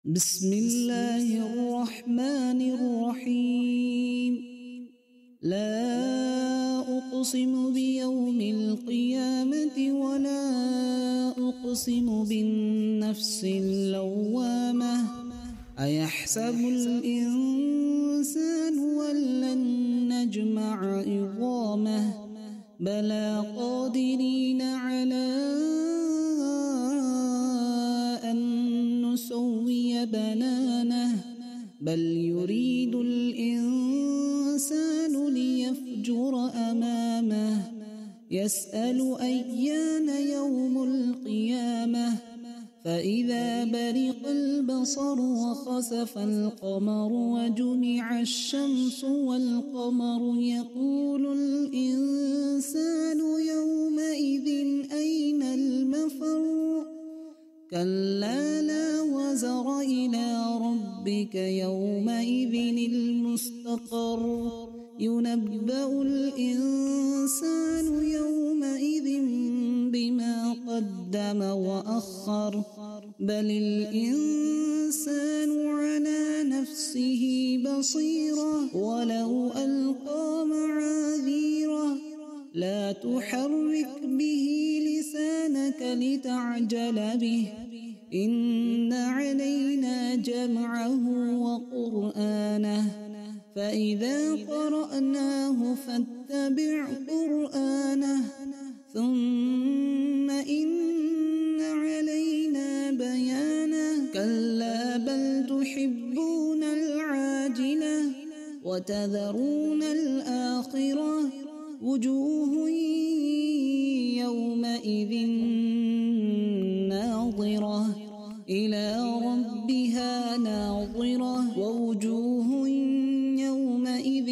بسم الله الرحمن الرحيم. لا أقسم بيوم القيامة ولا أقسم بالنفس اللوامة. أيحسب الإنسان ولن نجمع عظامه بلى قادرين على أن نسوي بنانه بل يريد الإنسان ليفجر أمامه يسأل أيان يوم القيامة فإذا برق البصر وخسف القمر وجمع الشمس والقمر يقول الإنسان يومئذ أين المفر كلا لا وزر إلى ربك يومئذ المستقر ينبأ الإنسان يومئذ بما قدم وأخر بل الإنسان على نفسه بصيرة ولو ألقى معاذيره لا تحرك به لسانك لتعجل به إن علينا جمعه وقرآنه فإذا قرأناه فاتبع قرآنه ثم إن علينا بيانه كلا بل تحبون العاجلة وتذرون الآخرة وجوه يومئذ ناظرة إلى ربها ناظرة ووجوه يومئذ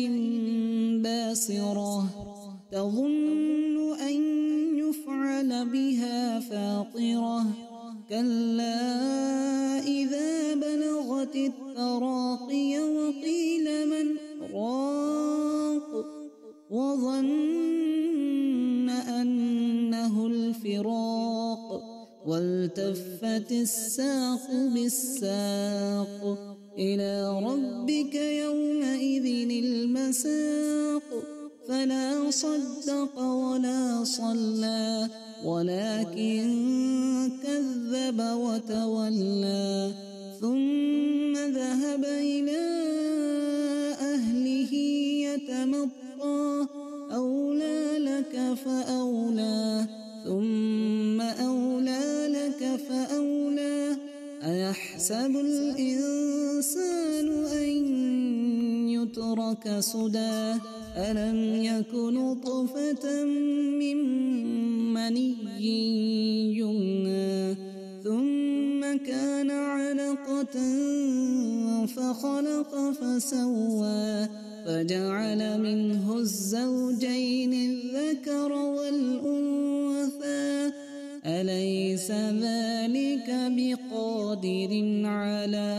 باسرة تظن أن يفعل بها فاقرة كلا إذا بلغت التراقي وقيل من راق وظن أنه الفراق والتفت الساق بالساق إلى ربك يومئذ المساق فلا صدق ولا صلى ولكن كذب وتولى ثم ذهب إلى أهله يتمطى أولى لك فأولى ثم أولى لك فأولى أيحسب الإنسان أن يترك سدى ألم يكن نطفة من مني يمنى ثم كان علقة فخلق فسوى فجعل منه الزوجين الذكر والأنثى أليس ذلك بقادر على